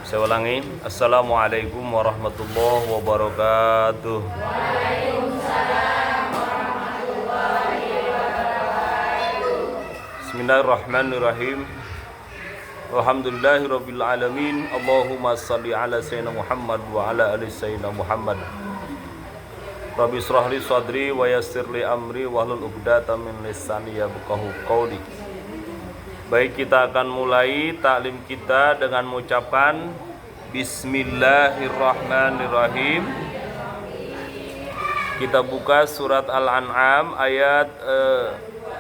Saya ulangi. Assalamualaikum warahmatullahi wabarakatuh. Bismillahirrahmanirrahim. Alhamdulillahirabbil alamin. Allahumma shalli ala sayyidina Muhammad wa ala ali sayyidina Muhammad. Rabbi shrah li sadri wa yassir li amri wahlul 'uqdatam min lisani yafqahu qawli. Baik, kita akan mulai taklim kita dengan mengucapkan Bismillahirrahmanirrahim. Kita buka surat Al-An'am ayat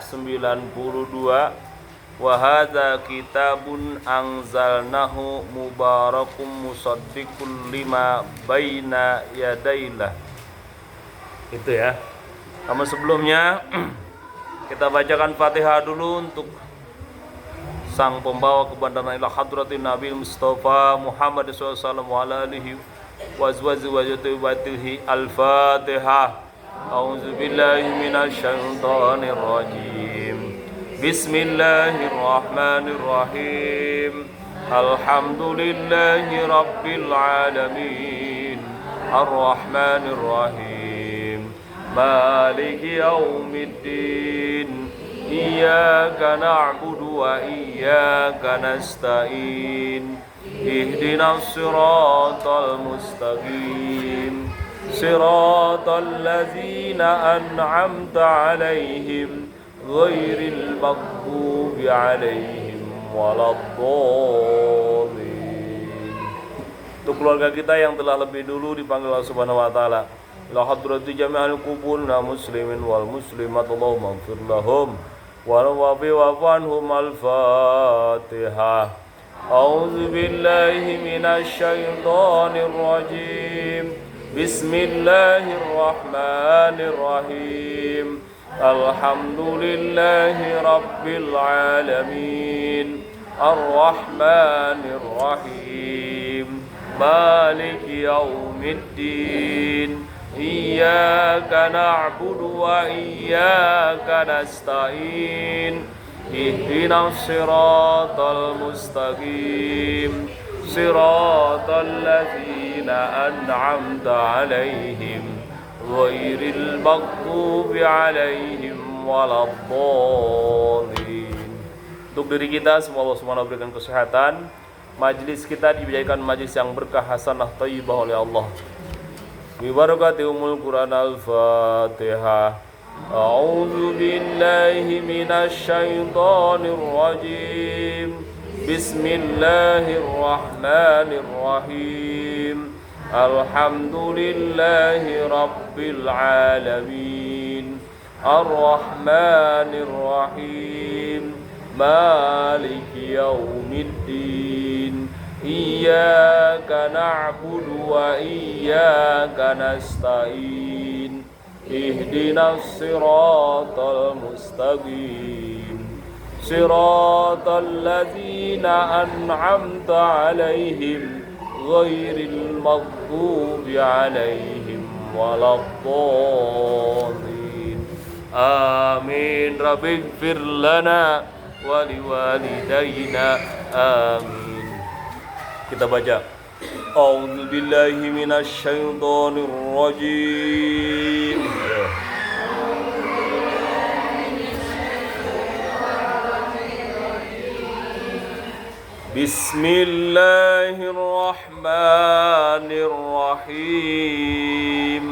92. Wa hadza kitabun anzalnahu mubarakum musaddiqul lima baina yadaylah. Itu ya. Namun sebelumnya kita bacakan Fatihah dulu untuk sang pembawa kebenaran ila hadratin Nabi Mustafa Muhammad SAW wa alihi wa azwaji wa zurriyyatihi. Al-Fatihah. A'udzu billahi minasy syaithanir rajim. Bismillahirrahmanirrahim. Alhamdulillahi rabbil alamin. Ar-Rahmanir Rahim. Maliki yaumiddin. Iyyaka na'budu wa iyyaka nasta'in. Ihdinas siratal mustaqim. Siratal ladzina an'amta 'alaihim ghairil maghdubi 'alaihim waladdallin. Untuk keluarga kita yang telah lebih dulu dipanggil Allah Subhanahu wa taala, ila hadrati jami'il qubulna muslimin wal muslimat, Allahumma ighfir lahum warwafi wafanhum. Al-Fatihah. A'udzu billahi minasy syaithanir rajim. Bismillahirrahmanirrahim. Alhamdulillahi rabbil alamin. Ar-Rahmanir Rahim. Maliki yaumiddin. Iyyaka na'budu wa iyyaka nasta'in. Ihdinas siratal mustaqim. Siratal ladzina an'amta 'alaihim ghairil maghdubi 'alaihim waladdallin. Untuk diri kita, semoga Allah Subhanahu berikan kesehatan. Majlis kita dijadikan majlis yang berkah, hasanah, thayyibah oleh Allah. Bi barakati umul Quran. Al-Fatihah. A'udzu billahi minasy syaithanir rajim. Bismillahirrahmanirrahim. Alhamdulillahi rabbil alamin. Ar-Rahmanir Rahim. Maliki yaumiddin. Iyyaka na'budu wa iyyaka nasta'in. Ihdinas siratal mustaqim. Siratal ladzina an'amta 'alaihim ghairil maghdubi 'alaihim waladdallin. Amin. Rabbighfir lana wa liwalidayna. Amin. Kita baca. A'udzu billahi minasy syaithanir rajim. Bismillahirrahmanirrahim.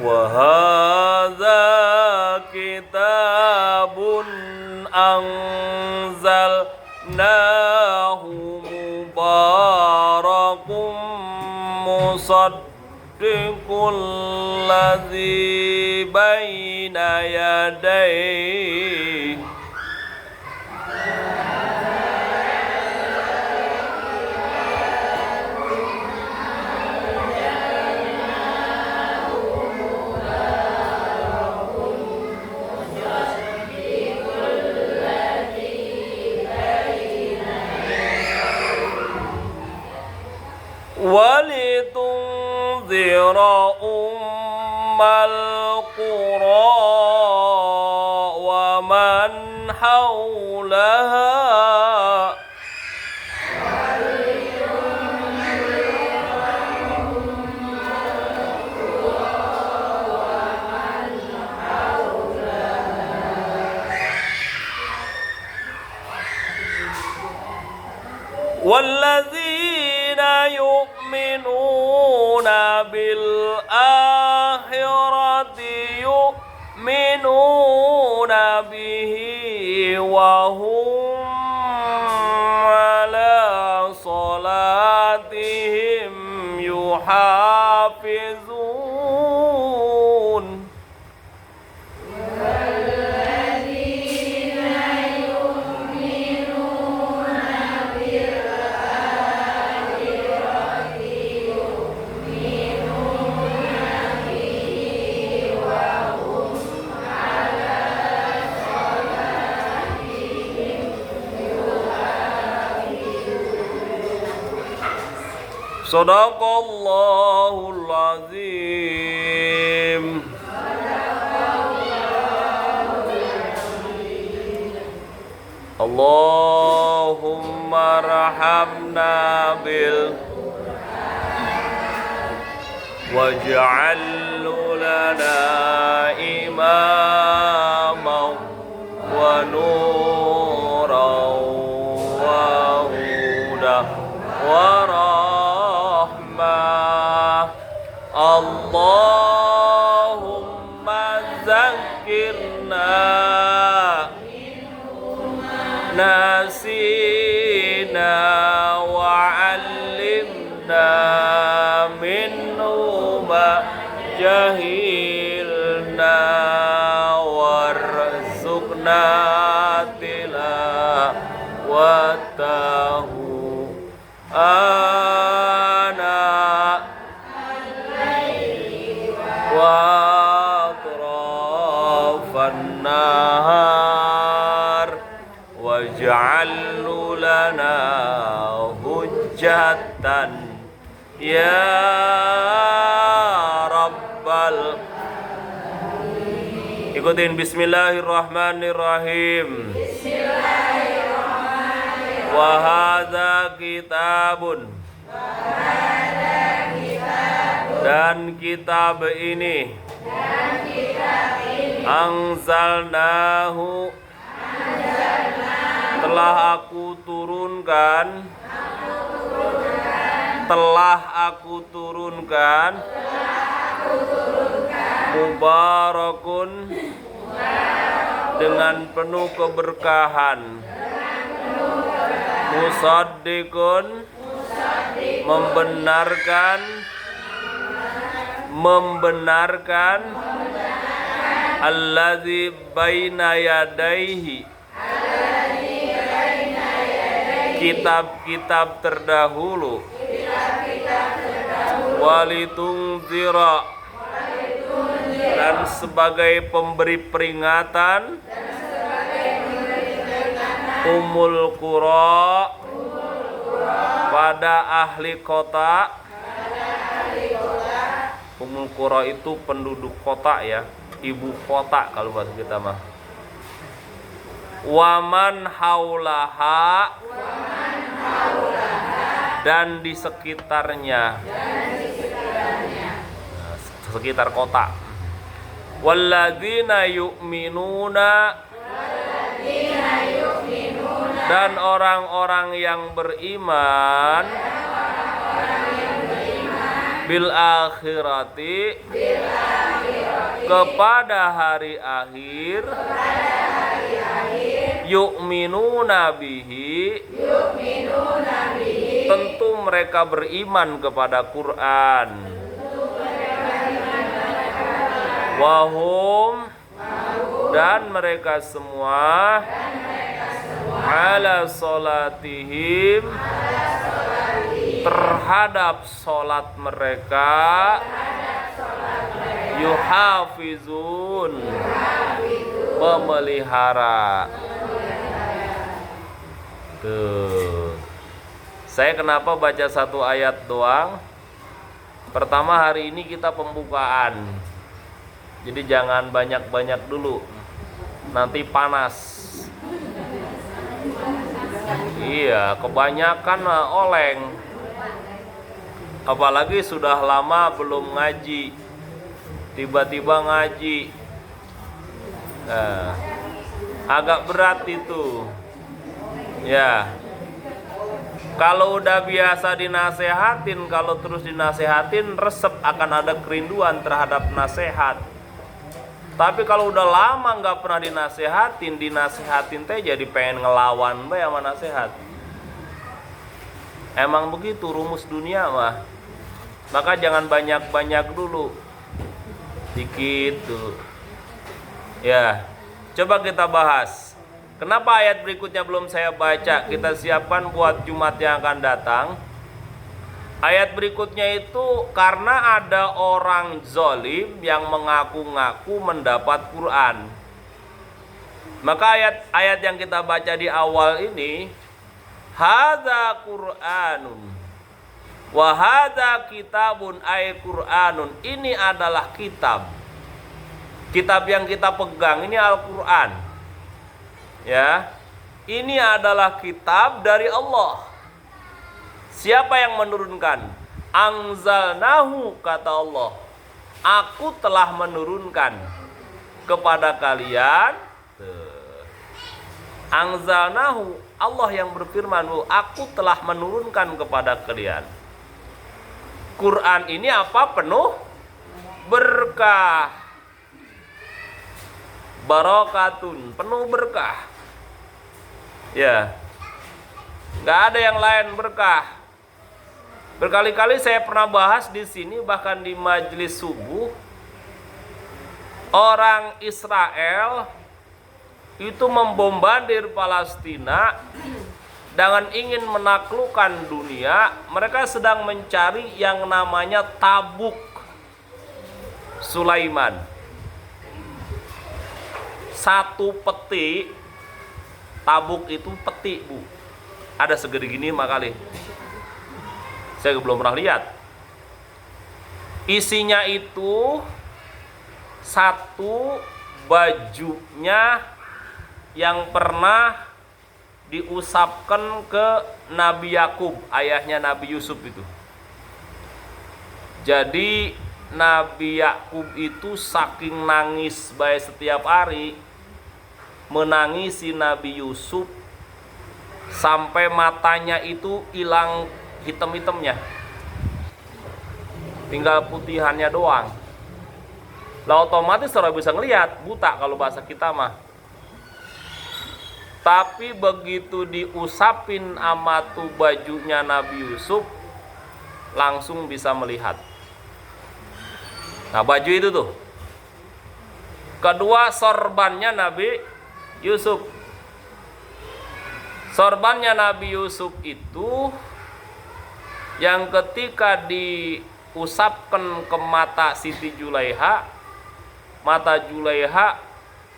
Wa hadza kitabun anzalnahu mubarakum musaddiqul ladzi baina yadayhi. Walitunzira ummal qura حولها والذين يؤمنون بالآخرة يؤمنون به وهم على صلاتهم يحافظون Sadaqallahul azim. Allahumma rahamna bil waj'al lana imama wa nuran wa huda wa Allahumma zakirna nasina wa'allimna minhu ma jahilna warzuqna tilawatahu atrafan nahar waj'alhu lana hujjatan ya rabbal. Ikutin bismillahirrahmanirrahim. Wa hadza kitabun, dan kitab ini angzalnahu, telah aku turunkan mubarakun, dengan penuh keberkahan, musaddiqun, membenarkan allazi baina yadaihi, kitab-kitab terdahulu, walitunzira, dan sebagai pemberi peringatan, umul qura, pada ahli kota. Umul qura itu penduduk kota ya, ibu kota kalau bahasa kita mah. Waman haulaha, dan di sekitarnya, sekitar kota. Walladzina yu'minuna, dan orang-orang yang beriman bil akhirati, kepada hari akhir, yu'minuna bihi, tentu mereka beriman kepada Quran. Wahum, dan mereka semua ala salatihim, terhadap salat mereka, yuhafizun, memelihara. Tuh. Saya kenapa baca satu ayat doang? Pertama, hari ini kita pembukaan, jadi jangan banyak-banyak dulu, nanti panas. Iya, kebanyakan oleng. Apalagi sudah lama belum ngaji, tiba-tiba ngaji. Nah, agak berat itu. Ya. Kalau udah biasa dinasehatin, kalau terus dinasehatin, resep akan ada kerinduan terhadap nasihat. Tapi kalau udah lama nggak pernah dinasehatin teh jadi pengen ngelawan bae sama nasihat. Emang begitu rumus dunia mah. Maka jangan banyak-banyak dulu, dikit dulu. Ya, coba kita bahas. Kenapa ayat berikutnya belum saya baca? Kita siapkan buat Jumat yang akan datang. Ayat berikutnya itu karena ada orang zolim yang mengaku-ngaku mendapat Quran. Maka ayat yang kita baca di awal ini, hadza Qur'anun wa hadza kitabun ay Qur'anun. Ini adalah kitab. Kitab yang kita pegang ini Al-Qur'an. Ya. Ini adalah kitab dari Allah. Siapa yang menurunkan? Anzalnahu, kata Allah. Aku telah menurunkan kepada kalian. Anzalnahu, Allah yang berfirman, aku telah menurunkan kepada kalian. Quran ini apa? Penuh berkah. Barakatun, penuh berkah. Ya. Nggak ada yang lain berkah. Berkali-kali saya pernah bahas di sini, bahkan di majelis subuh, orang Israel itu membombardir Palestina dengan ingin menaklukkan dunia. Mereka sedang mencari yang namanya tabuk Sulaiman. Satu peti, tabuk itu peti, Bu. Ada segede gini makali. Saya belum pernah lihat. Isinya itu satu bajunya yang pernah diusapkan ke Nabi Yakub, ayahnya Nabi Yusuf itu. Jadi Nabi Yakub itu saking nangis baik setiap hari, menangisi Nabi Yusuf sampai matanya itu hilang hitam-hitamnya, tinggal putihannya doang. Lah otomatis orang bisa ngelihat, buta kalau bahasa kita mah. Tapi begitu diusapin sama tuh bajunya Nabi Yusuf, langsung bisa melihat. Nah, baju itu tuh. Kedua, sorbannya Nabi Yusuf. Sorbannya Nabi Yusuf itu yang ketika diusapkan ke mata Siti Julaiha, mata Julaiha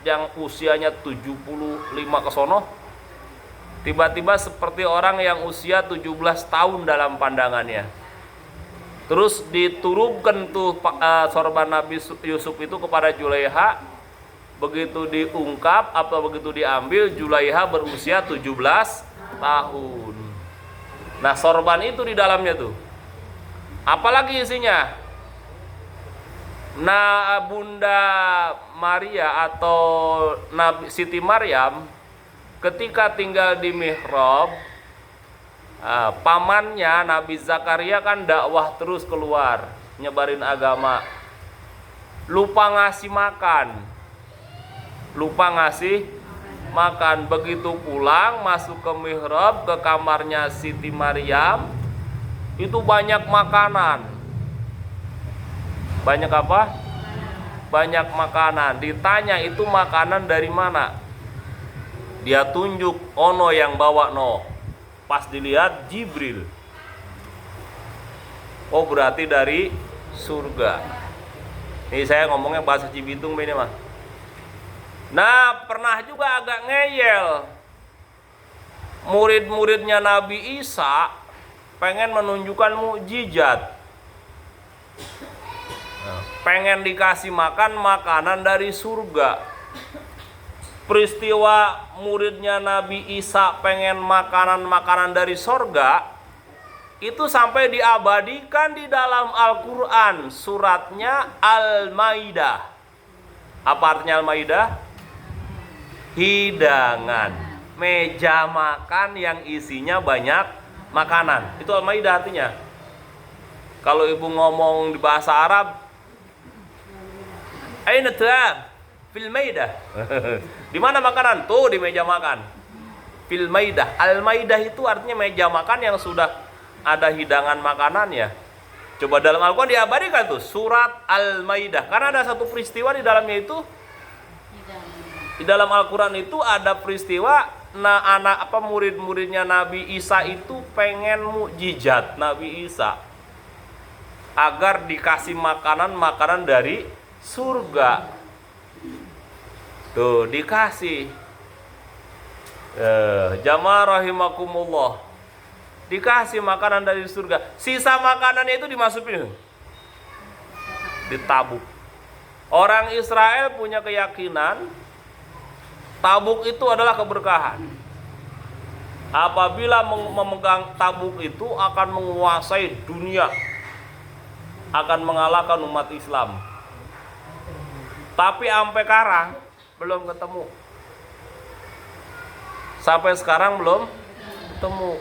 yang usianya 75 ke sono, tiba-tiba seperti orang yang usia 17 tahun dalam pandangannya. Terus diturunkan tuh sorban Nabi Yusuf itu kepada Julaiha. Begitu diungkap atau begitu diambil, Julaiha berusia 17 tahun. Nah, sorban itu di dalamnya tuh. Apalagi isinya? Nah, Bunda Maria atau Nabi Siti Maryam ketika tinggal di mihrab, pamannya Nabi Zakaria kan dakwah terus keluar, nyebarin agama. Lupa ngasih makan. Begitu pulang masuk ke mihrab, ke kamarnya Siti Maryam, itu banyak makanan. Banyak apa? Banyak makanan. Ditanya itu makanan dari mana? Dia tunjuk, ono yang bawa no. Pas dilihat Jibril. Oh, berarti dari surga. Ini saya ngomongnya bahasa Cibitung ini mah. Nah, pernah juga agak ngeyel. Murid-muridnya Nabi Isa pengen menunjukkan mukjizat. Pengen dikasih makan makanan dari surga. peristiwa muridnya Nabi Isa pengen makanan-makanan dari sorga, itu sampai diabadikan di dalam Al-Quran. Suratnya Al-Maidah. Apa artinya Al-Maidah? Hidangan, meja makan yang isinya banyak makanan. Itu Al-Maidah artinya. Kalau ibu ngomong di bahasa Arab, aina ta'am fil maidah. Di mana makanan? Tuh di meja makan. Fil maidah. Al-Maidah itu artinya meja makan yang sudah ada hidangan makanannya. Coba dalam Al-Quran diabadikan tuh surat Al-Maidah. Karena ada satu peristiwa di dalamnya itu. Di dalam Al-Quran itu ada peristiwa murid-muridnya Nabi Isa itu pengen mukjizat Nabi Isa agar dikasih makanan dari surga. Tuh dikasih. Jamaah rahimakumullah. Dikasih makanan dari surga. Sisa makanannya itu dimasukin, ditabuk. Orang Israel punya keyakinan tabuk itu adalah keberkahan. Apabila memegang tabuk itu akan menguasai dunia, akan mengalahkan umat Islam. Tapi sampai sekarang belum ketemu. Sampai sekarang belum ketemu.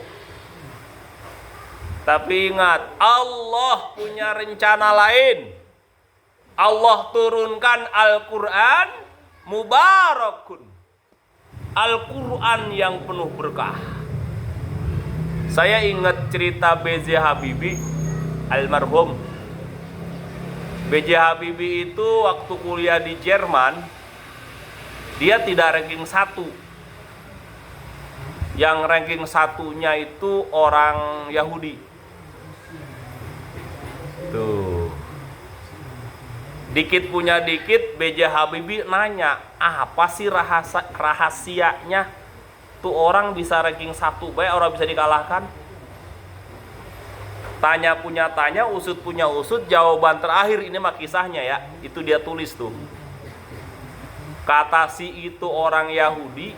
Tapi ingat, Allah punya rencana lain. Allah turunkan Al-Quran mubarakun. Al-Quran yang penuh berkah. Saya ingat cerita B.J. Habibie almarhum. B.J. Habibie itu waktu kuliah di Jerman, dia tidak ranking 1. Yang ranking 1-nya itu orang Yahudi. Tuh. Dikit punya dikit, B.J. Habibie nanya, apa sih rahasianya tuh orang bisa ranking 1, baik orang bisa dikalahkan? Tanya punya tanya, usut punya usut, jawaban terakhir ini mah kisahnya ya, itu dia tulis tuh. Kata si itu orang Yahudi,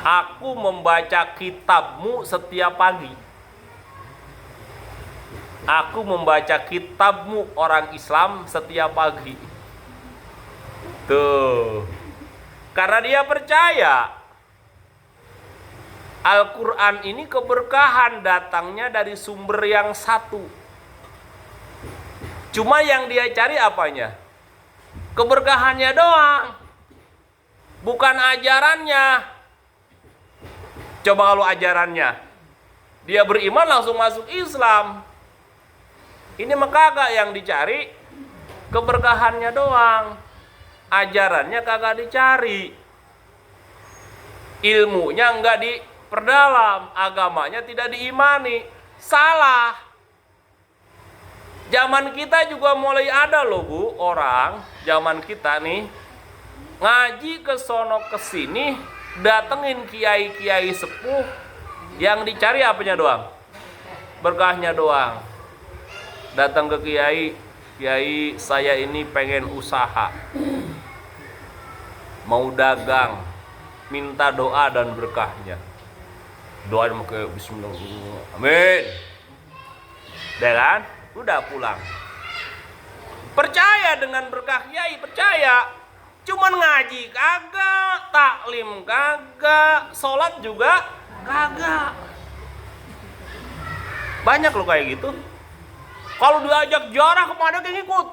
aku membaca kitabmu setiap pagi. Aku membaca kitabmu orang Islam setiap pagi. Tuh. Karena dia percaya Al-Quran ini keberkahan datangnya dari sumber yang satu. Cuma yang dia cari apanya? Keberkahannya doang, bukan ajarannya. Coba kalau ajarannya, dia beriman langsung masuk Islam. Ini mah kagak yang dicari, keberkahannya doang. Ajarannya kagak dicari. Ilmunya enggak diperdalam, agamanya tidak diimani. Salah. Zaman kita juga mulai ada loh Bu, orang zaman kita nih ngaji ke sono ke sini, datengin kiai-kiai sepuh, yang dicari apanya doang? Berkahnya doang. Datang ke kiai, kiai saya ini pengen usaha, mau dagang, minta doa dan berkahnya. Doa pakai bismillahirrahmanirrahim. Amin. Udah kan? Udah pulang. Percaya dengan berkah kiai, percaya. Cuman ngaji kagak, taklim kagak, sholat juga kagak. Banyak loh kayak gitu. Kalau diajak ziarah kemana dia ngikut?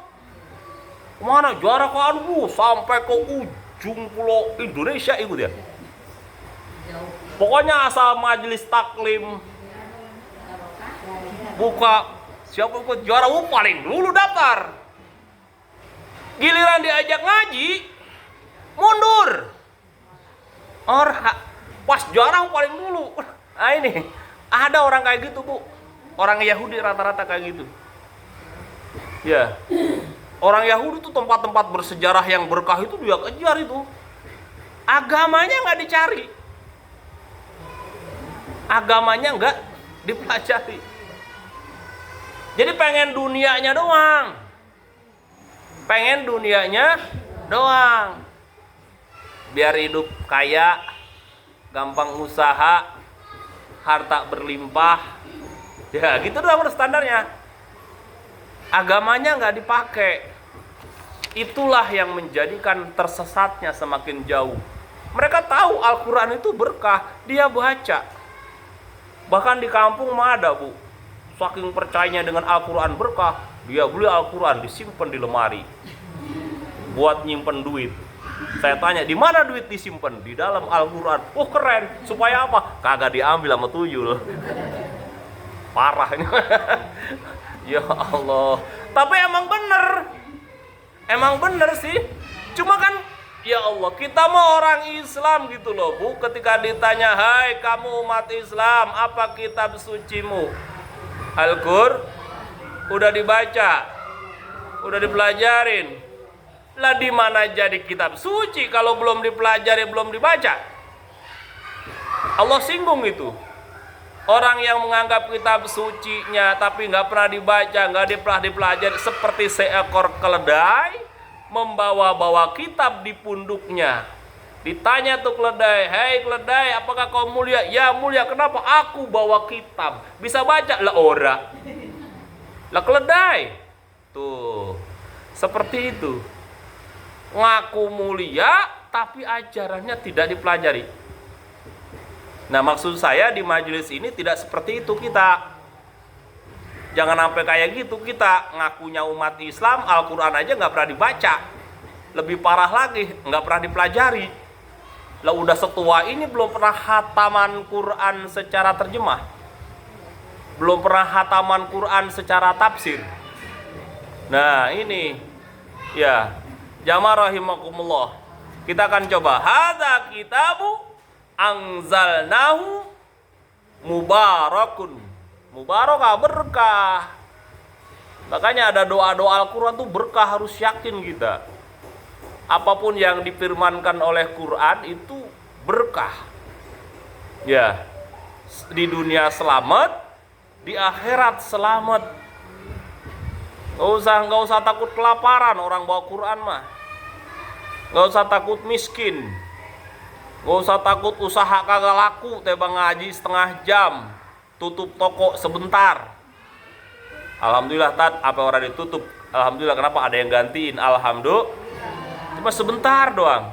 Kemana? Ziarah ke sampai ke ujung pulau Indonesia ikut ya. Pokoknya asal majelis taklim buka, siapa ikut ziarah paling dulu daftar. Giliran diajak ngaji, mundur. Orang pas ziarah paling dulu. Nah ini ada orang kayak gitu Bu. Orang Yahudi rata-rata kayak gitu. Ya, orang Yahudi tuh tempat-tempat bersejarah yang berkah itu dia kejar itu. Agamanya nggak dicari, agamanya nggak dipelajari. Jadi pengen dunianya doang, pengen dunianya doang. biar hidup kaya, gampang usaha, harta berlimpah. Ya gitu doang standarnya. Agamanya nggak dipakai. Itulah yang menjadikan tersesatnya semakin jauh. Mereka tahu Al-Quran itu berkah, dia baca. Bahkan di kampung mah ada, Bu, saking percayanya dengan Al-Quran berkah, dia beli Al-Quran disimpan di lemari buat nyimpen duit. Saya tanya, di mana duit disimpan? Di dalam Al-Quran. Oh keren, supaya apa? Kagak diambil sama tuyul. Parah ini. Ya Allah. Tapi emang bener sih. Cuma kan, ya Allah, kita mau orang Islam gitu loh, Bu. Ketika ditanya, hai kamu umat Islam, apa kitab sucimu? Al-Qur'an. Udah dibaca, udah dipelajarin. Lah di mana jadi kitab suci kalau belum dipelajari, belum dibaca? Allah singgung itu. Orang yang menganggap kitab sucinya tapi nggak pernah dibaca, nggak pernah dipelajari, seperti seekor keledai membawa-bawa kitab di punduknya. Ditanya tuh keledai, hei keledai, apakah kau mulia? Ya mulia. Kenapa? Aku bawa kitab. Bisa baca? Lah ora. Lah keledai. Tuh, seperti itu. Ngaku mulia tapi ajarannya tidak dipelajari. Nah maksud saya di majelis ini tidak seperti itu kita. Jangan sampai kayak gitu, kita ngakunya umat Islam, Al-Quran aja nggak pernah dibaca. Lebih parah lagi, nggak pernah dipelajari. Lah udah setua ini belum pernah hataman Quran secara terjemah, belum pernah hataman Quran secara tafsir. Nah ini ya, jamaah rahimakumullah, kita akan coba. Hadza kitabu anzalnahu mubarakun. Mubarakah, berkah. Makanya ada doa-doa Al-Quran tuh berkah, harus yakin kita. Apapun yang difirmankan oleh Quran itu berkah. Ya, di dunia selamat, di akhirat selamat. Nggak usah takut kelaparan orang bawa Quran mah. Nggak usah takut miskin. Nggak usah takut usaha kagak laku, tebang ngaji setengah jam, tutup toko sebentar. Alhamdulillah apa orang ditutup? Alhamdulillah, kenapa? Ada yang gantiin. Alhamdulillah. Cuma sebentar doang.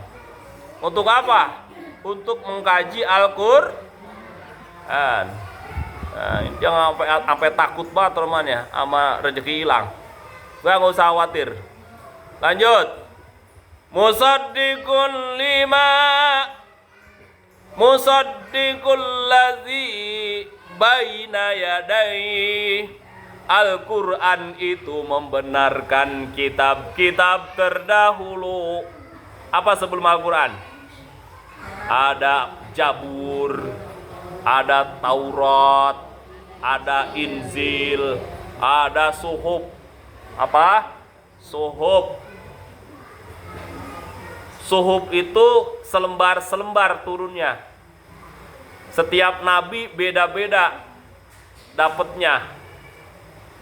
Untuk apa? Untuk mengkaji Al-Qur'an. Nah, jangan sampai takut banget temannya sama rezeki hilang. Nggak usah khawatir. Lanjut. Musaddiqul lima, musaddiqul ladzi baina yadai. Al-Quran itu membenarkan kitab-kitab terdahulu. Apa sebelum Al-Quran? Ada Zabur, ada Taurat, ada Injil, ada Suhuf. Apa? Suhuf. Suhuf itu selembar-selembar turunnya. Setiap nabi beda-beda dapatnya.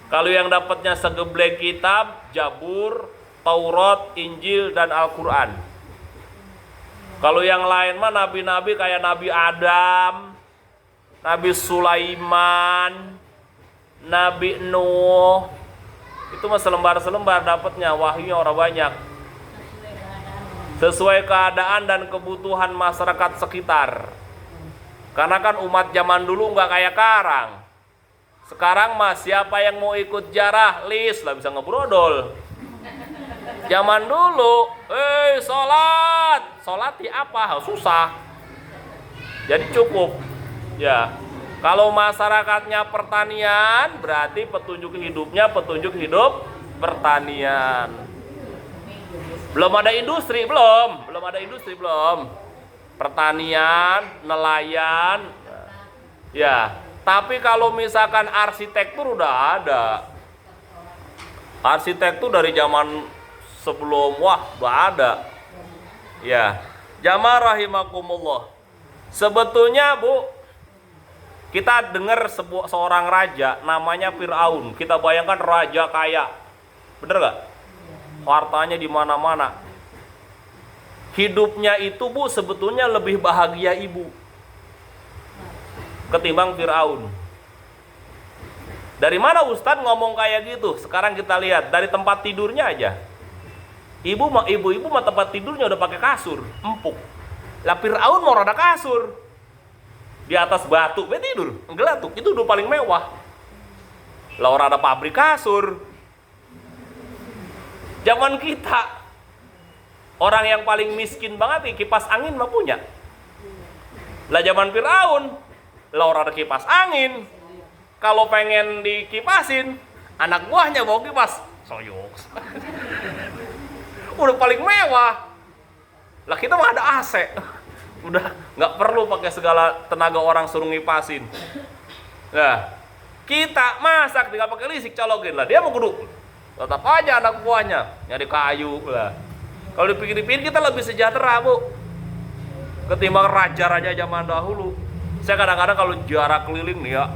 Kalau yang dapatnya segeblek kitab, Zabur, Taurat, Injil, dan Al-Quran. Kalau yang lain mah nabi-nabi kayak Nabi Adam, Nabi Sulaiman, Nabi Nuh. Itu mah selembar-selembar dapatnya, wahyunya orang banyak. Sesuai keadaan dan kebutuhan masyarakat sekitar. Karena kan umat zaman dulu nggak kayak sekarang. Sekarang mah siapa yang mau ikut jarah, list lah bisa ngebrodol. Zaman dulu, sholat ya apa? Susah. Jadi cukup. Ya, kalau masyarakatnya pertanian, berarti petunjuk hidupnya petunjuk hidup pertanian. Belum ada industri, belum ada industri, belum. Pertanian, nelayan, ya. Tapi kalau misalkan arsitektur udah ada. Arsitektur dari zaman sebelum udah ada. Ya, jamaah rahimakumullah. Sebetulnya Bu, kita dengar seorang raja namanya Fir'aun. Kita bayangkan raja kaya. Bener gak? Hartanya di mana-mana. hidupnya itu Bu sebetulnya lebih bahagia ibu ketimbang Firaun. Dari mana Ustadz ngomong kayak gitu? Sekarang kita lihat dari tempat tidurnya aja. Ibu-ibu mah tempat tidurnya udah pakai kasur, empuk. Lah Firaun mau ada kasur. Di atas batu, tidur, ngelatuk. Itu udah paling mewah. Lah orang ada pabrik kasur. Zaman kita, orang yang paling miskin banget kipas angin mah punya. Lah zaman Firaun, lah orang ada kipas angin. Kalau pengen dikipasin, anak buahnya bawa kipas, soyok. Udah paling mewah. Lah kita mah ada AC. Udah nggak perlu pakai segala tenaga orang suruh ngipasin. Nah, kita masak tinggal pakai listrik colokin lah. Dia mau kudu tetap aja anak buahnya nyari kayu lah. Kalau dipikir-pikir kita lebih sejahtera Bu ketimbang raja-raja zaman dahulu. Saya kadang-kadang kalau jarak keliling nih ya,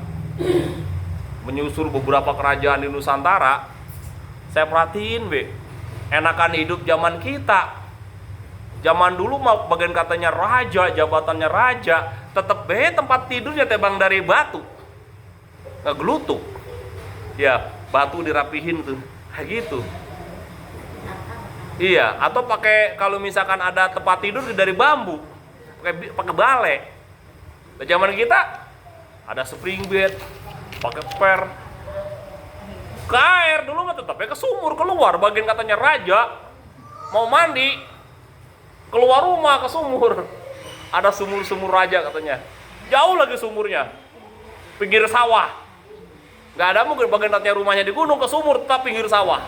menyusur beberapa kerajaan di Nusantara, saya perhatiin enakan hidup zaman kita. Zaman dulu mah bagian katanya raja, jabatannya raja, tetep tempat tidurnya tebang dari batu, ngegelutuk. Ya, batu dirapihin tuh, kayak gitu. Iya, atau pakai kalau misalkan ada tempat tidur dari bambu, pakai balai. Nah, zaman kita ada spring bed, pakai per. Ke air dulu mah tetapnya ke sumur keluar, bagian katanya raja mau mandi keluar rumah ke sumur. Ada sumur raja katanya. Jauh lagi sumurnya, pinggir sawah. Gak ada mungkin bagian katanya rumahnya di gunung ke sumur, tetap pinggir sawah.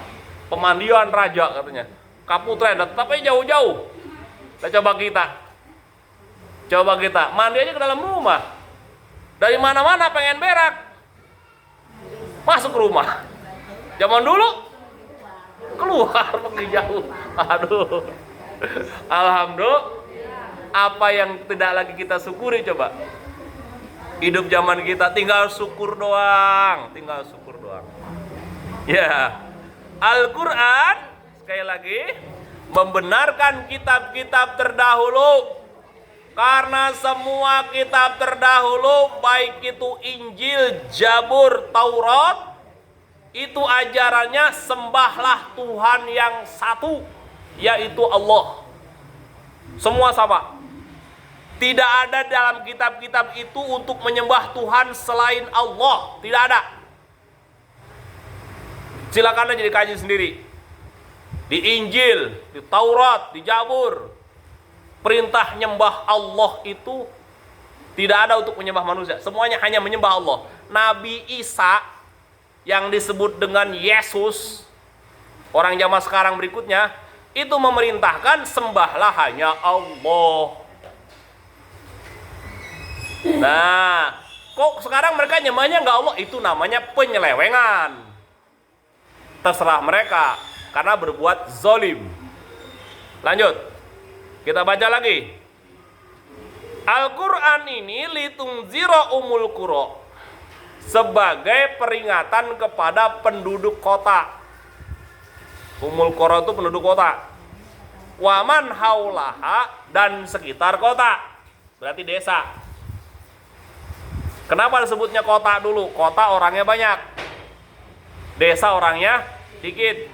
Pemandian raja katanya. Kaputren tetapnya jauh-jauh. Nah, coba kita mandi aja ke dalam rumah. Dari mana-mana pengen berak, masuk ke rumah. Zaman dulu keluar pergi jauh. Aduh. Alhamdulillah, apa yang tidak lagi kita syukuri coba. Hidup zaman kita tinggal syukur doang, Ya. Al-Qur'an sekali lagi membenarkan kitab-kitab terdahulu. Karena semua kitab terdahulu, baik itu Injil, Zabur, Taurat, itu ajarannya sembahlah Tuhan yang satu, yaitu Allah. Semua sama. Tidak ada dalam kitab-kitab itu untuk menyembah Tuhan selain Allah. Tidak ada. Silakan aja dikaji sendiri. Di Injil, di Taurat, di Zabur, perintah nyembah Allah itu tidak ada untuk menyembah manusia. Semuanya hanya menyembah Allah. Nabi Isa yang disebut dengan Yesus, orang zaman sekarang berikutnya, itu memerintahkan sembahlah hanya Allah. Nah, kok sekarang mereka nyembahnya nggak Allah? Itu namanya penyelewengan. Terserah mereka, karena berbuat zolim. Lanjut, kita baca lagi. Al-Quran ini litunzira umul qura, sebagai peringatan kepada penduduk kota. Umul qura itu penduduk kota. Waman haulaha, dan sekitar kota, berarti desa. Kenapa disebutnya kota dulu? Kota orangnya banyak, desa orangnya dikit.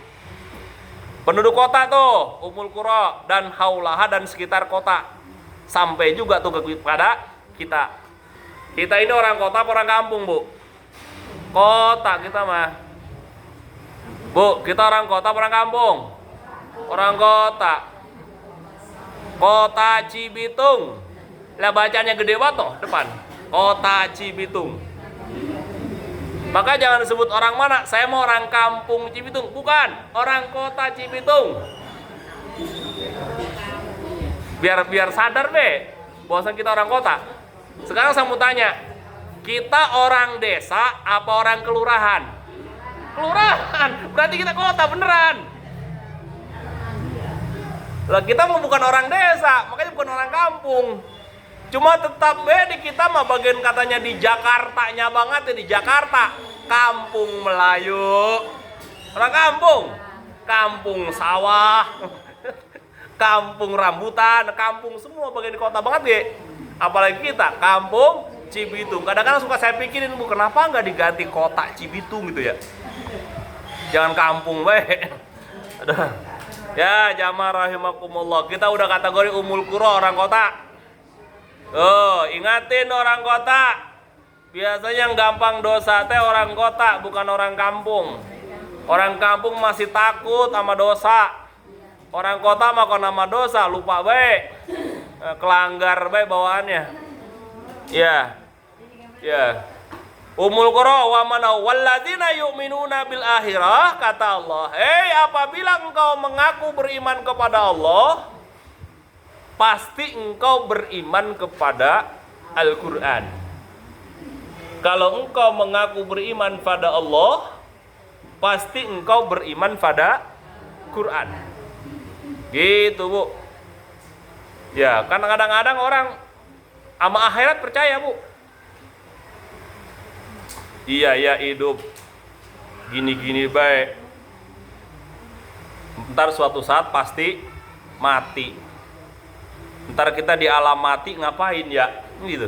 Penduduk kota tuh umul qura dan haulaha, dan sekitar kota. Sampai juga tuh kepada kita. Kita ini orang kota apa orang kampung, Bu? Kota kita mah. Bu, kita orang kota apa orang kampung? Orang kota. Kota Cibitung. Lah bacanya gede banget tuh depan. Kota Cibitung. Maka jangan disebut orang mana, saya mau orang kampung Cibitung. Bukan, orang kota Cibitung. Biar sadar deh, bahwasan kita orang kota. Sekarang saya mau tanya, kita orang desa apa orang kelurahan? Kelurahan, berarti kita kota beneran. Lah kita mau bukan orang desa, makanya bukan orang kampung. Cuma tetap di kita mah bagian katanya di Jakartanya banget ya, di Jakarta. Kampung Melayu. Orang kampung. Kampung sawah. kampung rambutan, kampung semua bagian di kota banget ya. Apalagi kita kampung Cibitung. Kadang-kadang suka saya pikirin, Bu, kenapa nggak diganti kota Cibitung gitu ya? Jangan kampung, baik. Ya, jamaah rahimakumullah. Kita udah kategori umul qura, orang kota. Ingatin orang kota. Biasanya yang gampang dosa teh orang kota, bukan orang kampung. Orang kampung masih takut sama dosa. Orang kota mah kok nama dosa, lupa baik. Kelanggar baik bawaannya. Ya. Ya. Umul qura wa manau walladzina yu'minuna bil akhirah, kata Allah. Apabila engkau mengaku beriman kepada Allah, pasti engkau beriman kepada Al-Qur'an. Kalau engkau mengaku beriman pada Allah, pasti engkau beriman pada Quran. Gitu, Bu. Ya, kan kadang-kadang orang sama akhirat percaya, Bu. Iya, ya hidup gini-gini baik. Ntar suatu saat pasti mati. Ntar kita di alam mati ngapain ya? Gitu.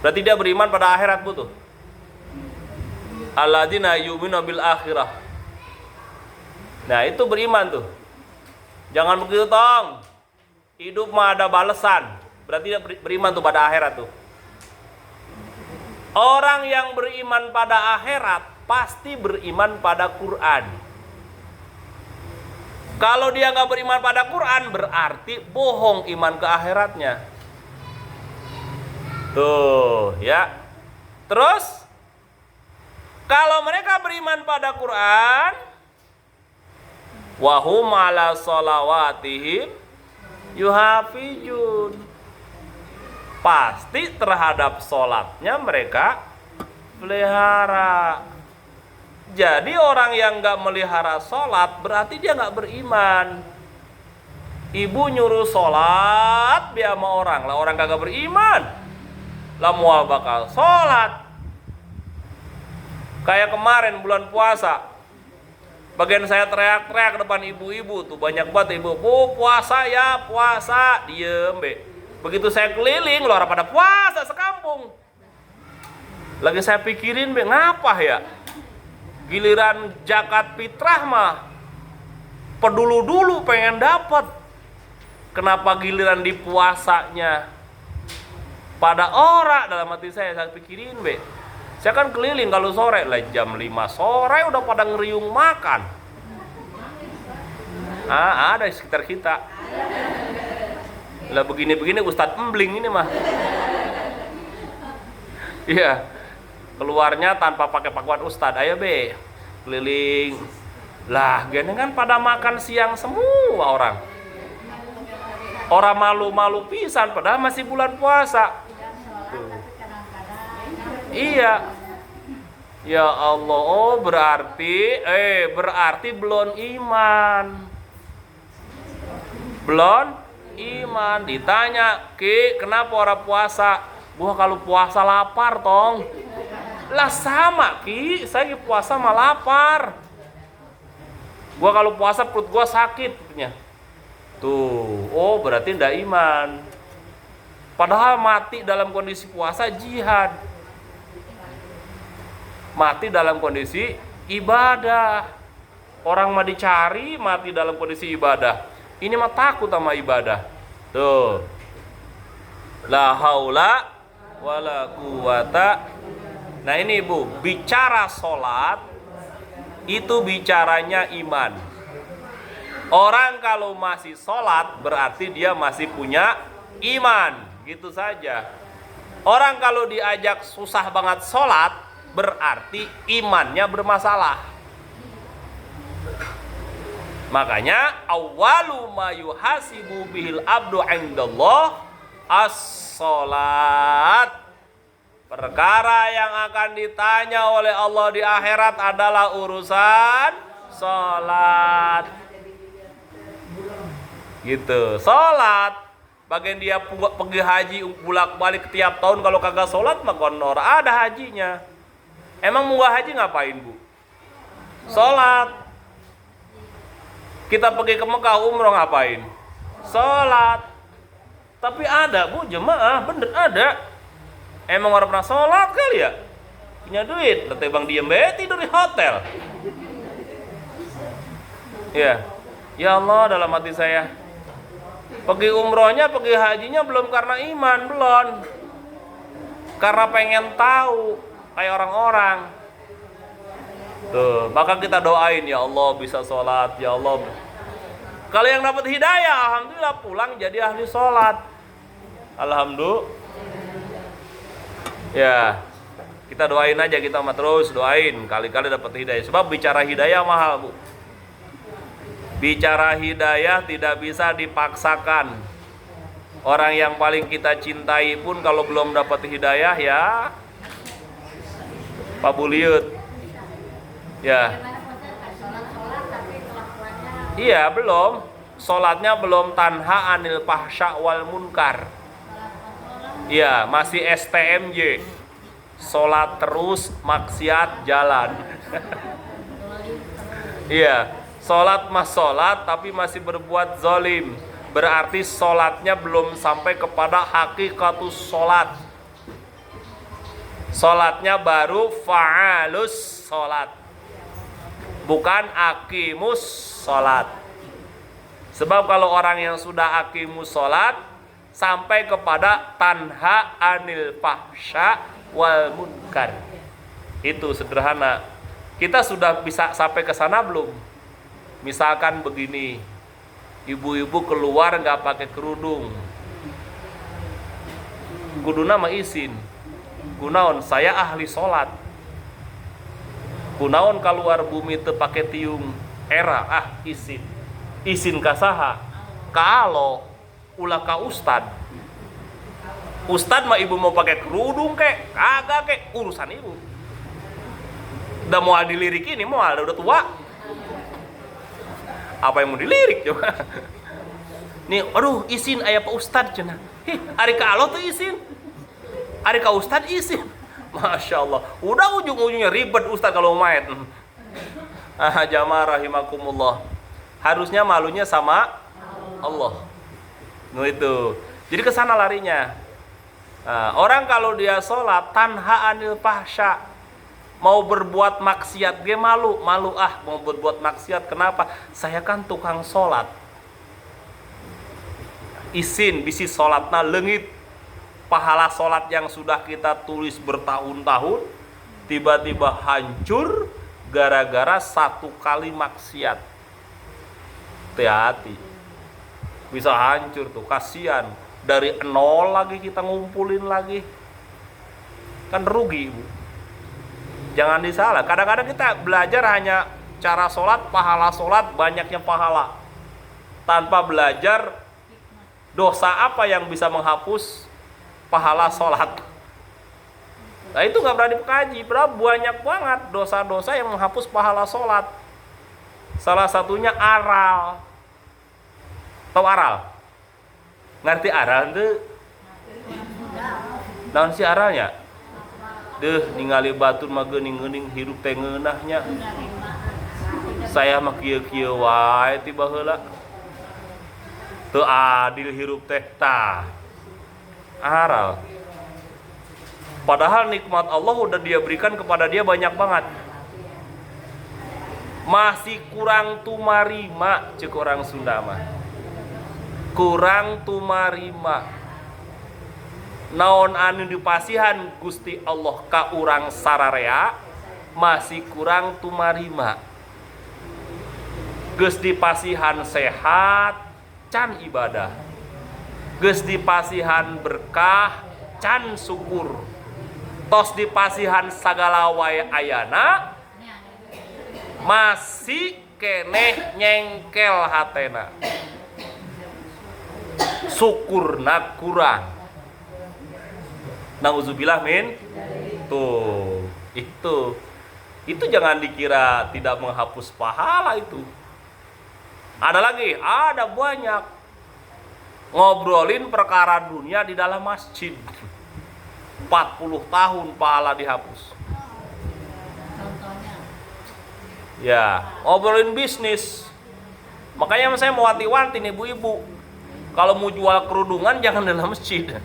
Berarti dia beriman pada akhirat, Bu, tuh. Alladzina yu'minu bil akhirah. Nah, itu beriman tuh. Jangan begitu, tong. Hidup mah ada balasan. Berarti dia beriman tuh pada akhirat tuh. Orang yang beriman pada akhirat pasti beriman pada Quran. Kalau dia nggak beriman pada Quran, berarti bohong iman ke akhiratnya. Tuh, ya. Terus kalau mereka beriman pada Quran, wahum ala sholawatihim yuhafizun, pasti terhadap sholatnya mereka pelihara. Jadi orang yang nggak melihara sholat berarti dia nggak beriman. Ibu nyuruh sholat biar sama orang lah, orang kagak beriman lah mau bakal sholat. Kayak kemarin bulan puasa, bagian saya teriak-teriak ke depan ibu-ibu tuh, banyak banget ibu, Bu, puasa ya, puasa. Diem, be. Begitu saya keliling, orang pada puasa sekampung. Lagi saya pikirin, be, ngapa ya? Giliran zakat fitrah mah pedulu-dulu pengen dapat. Kenapa giliran di puasanya pada ora? Dalam hati saya pikirin, be. Saya kan keliling kalau sore lah, jam 5 sore udah pada ngeriung makan. Ada di sekitar kita. Lah begini-begini Ustadz Embling ini mah. Iya. Keluarnya tanpa pakai pakaian Ustadz. Ayo, be, keliling. Lah, gini kan pada makan siang semua orang. Orang malu-malu pisan padahal masih bulan puasa. Iya. Ya Allah, oh berarti belum iman. Belum iman. Ditanya, Ki, kenapa orang puasa? Gua kalau puasa lapar, tong. Lah sama, Ki, saya puasa mah lapar. Gua kalau puasa perut gua sakitnya. Tuh, oh berarti ndak iman. Padahal mati dalam kondisi puasa jihad. Mati dalam kondisi ibadah. Orang mah dicari mati dalam kondisi ibadah. Ini mah takut sama ibadah. Tuh. La haula wala quwata. Nah ini, Bu, bicara sholat itu bicaranya iman. Orang kalau masih sholat berarti dia masih punya iman. Gitu saja. Orang kalau diajak susah banget sholat berarti imannya bermasalah. Makanya awwalu ma yuhasibu bihil abdu indallah as-sholat. Perkara yang akan ditanya oleh Allah di akhirat adalah urusan sholat. Gitu, sholat. Bagian dia pergi haji bolak-balik tiap tahun, kalau kagak sholat mah konor ada hajinya. Emang munggah haji ngapain, Bu? Sholat. Kita pergi ke Mekah umroh ngapain? Sholat. Tapi ada bu jemaah, bener ada. Emang orang pernah sholat kali ya? Punya duit, letih bang diem tidur di hotel. Ya Allah dalam hati saya. Pergi umrohnya, pergi hajinya belum karena iman, belum. Karena pengen tahu kayak orang-orang. Tuh, maka kita doain ya Allah bisa sholat, ya Allah. Kalau yang dapat hidayah, alhamdulillah pulang jadi ahli sholat. Alhamdulillah. Ya, kita doain aja, kita mah terus doain kali-kali dapat hidayah. Sebab bicara hidayah mahal bu. Bicara hidayah tidak bisa dipaksakan. Orang yang paling kita cintai pun kalau belum dapat hidayah ya pabuliut. Ya. Iya belum. Sholatnya belum tanha anil fahsya wal munkar. Iya masih STMJ. Sholat terus maksiat jalan. Iya. Sholat mas sholat tapi masih berbuat zolim. Berarti sholatnya belum sampai kepada hakikatus sholat. Sholatnya baru fa'alus sholat, bukan akimus sholat. Sebab kalau orang yang sudah akimus sholat sampai kepada tanha anil fahsya wal munkar, itu sederhana. Kita sudah bisa sampai ke sana belum? Misalkan begini, ibu-ibu keluar nggak pakai kerudung, kuduna mah izin. Kunaon saya ahli sholat. Kunaon keluar bumi teu pakai tiung era izin. Izin ka saha? Kalau ulah ka ustad. Ustad mah ibu mau pakai kerudung kek, kagak kek urusan ibu. Udah mau dilirik ini mau udah tua. Apa yang mau dilirik coba? Nih, aduh izin aya Pak Ustad cenah. Ari ka Allah tuh izin. Ari ka Ustad izin. Masya Allah. Udah ujung-ujungnya ribet Ustad kalau main. Jamaah rahimakumullah. Harusnya malunya sama Allah. Nah itu. Jadi kesana larinya. Nah, orang kalau dia sholat tanha anil fahsya, mau berbuat maksiat dia malu mau berbuat maksiat. Kenapa? Saya kan tukang sholat. Isin bisi sholatna leungit. Pahala sholat yang sudah kita tulis bertahun-tahun tiba-tiba hancur gara-gara satu kali maksiat. Hati-hati, bisa hancur tuh, kasihan. Dari nol lagi kita ngumpulin lagi, kan rugi ibu. Jangan disalah. Kadang-kadang kita belajar hanya cara sholat, pahala sholat, banyaknya pahala, tanpa belajar dosa apa yang bisa menghapus pahala sholat. Nah itu nggak pernah dikaji. Berapa banyak banget dosa-dosa yang menghapus pahala sholat. Salah satunya aral. Tahu aral? Ngerti aral tuh? Naon si aralnya? Deh ningali batur mah geuning-geuning hirup teh ngeunahnya. Saya mah kieu-kieu wae ti baheula. Teu adil hirup teh tah. Aral. Padahal nikmat Allah udah dia berikan kepada dia banyak banget. Masih kurang tumarima cek orang Sunda mah. Kurang tumarima. Naon anu dipasihan Gusti Allah ka urang sararea masih kurang tumarima. Geus dipasihan sehat can ibadah. Geus dipasihan berkah can syukur. Tos dipasihan sagala wae ayana masih keneh nyengkel hatena. Syukurna kurang. Nauzubillah min. Tuh, itu jangan dikira tidak menghapus pahala itu. Ada lagi, ada banyak. Ngobrolin perkara dunia di dalam masjid. 40 tahun pahala dihapus. Ya, ngobrolin bisnis. Makanya saya mau wanti-wanti nih ibu-ibu, kalau mau jual kerudungan jangan dalam masjid.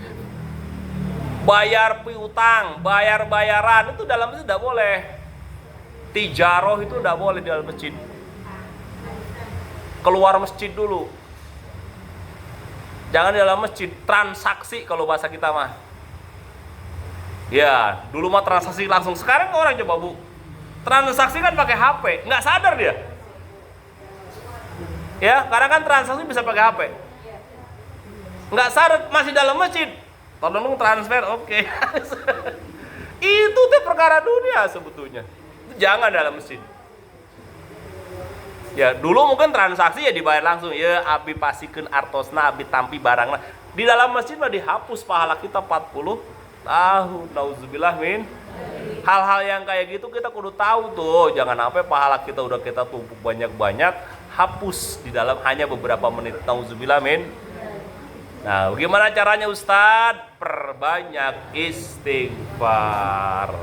Bayar piutang, bayar-bayaran itu dalam masjid tidak boleh. Tijaroh itu tidak boleh di dalam masjid. Keluar masjid dulu. Jangan di dalam masjid. Transaksi kalau bahasa kita mah. Ya, dulu mah transaksi langsung. Sekarang orang coba bu, transaksi kan pakai HP, nggak sadar dia. Ya, karena kan transaksi bisa pakai HP. Nggak sadar masih dalam masjid. Tolong transfer, oke. Itu tuh perkara dunia sebetulnya. Jangan dalam masjid. Ya, dulu mungkin transaksi ya dibayar langsung. Ya, abi pasikeun artosna, abi tampi barangna. Di dalam masjid mah dihapus pahala kita 40 tahun. Nauzubillah min. Hal-hal yang kayak gitu kita kudu tahu tuh. Jangan sampai pahala kita udah kita tumpuk banyak-banyak, hapus di dalam hanya beberapa menit. Nauzubillah min. Nah, bagaimana caranya Ustadz? Perbanyak istighfar.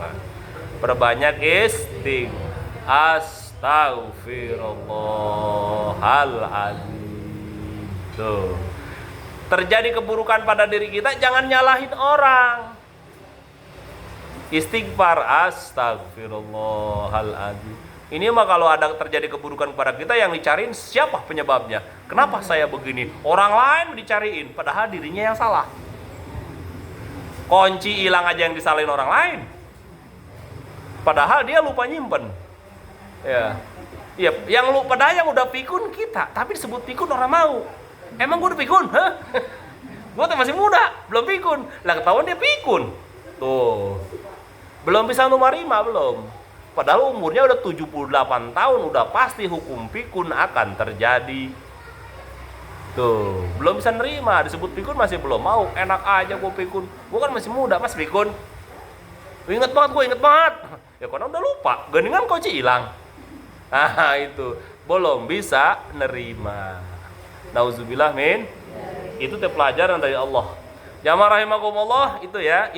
Perbanyak istighfar. Astaghfirullahaladzim. Tuh. Terjadi keburukan pada diri kita, jangan nyalahin orang. Istighfar, astaghfirullahaladzim. Ini mah kalau ada terjadi keburukan kepada kita, yang dicariin siapa penyebabnya? Kenapa saya begini? Orang lain dicariin, padahal dirinya yang salah. Kunci hilang aja yang disalahin orang lain, padahal dia lupa nyimpen. Ya, iya, yang lupa, padahal yang udah pikun kita, tapi disebut pikun orang mau. Emang gue udah pikun? Hah? Gue tuh masih muda, belum pikun. Lah ketahuan dia pikun. Tuh, belum bisa numarima belum. Padahal umurnya udah 78 tahun, udah pasti hukum pikun akan terjadi. Tuh, belum bisa nerima, disebut pikun masih belum mau. Enak aja gue pikun. Gue kan masih muda, mas pikun. Ingat banget, gue inget banget. Ya karena udah lupa, geningan kunci hilang. Nah itu, belum bisa nerima. Nauzubillah min. Itu teh pelajaran dari Allah. Jamaah rahimakumullah, itu ya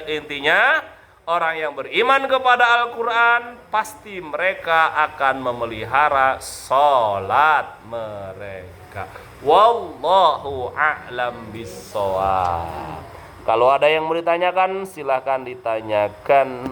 intinya. Orang yang beriman kepada Al-Quran, pasti mereka akan memelihara sholat mereka. Wallahu a'lam bissawab. Kalau ada yang mau ditanyakan, silahkan ditanyakan.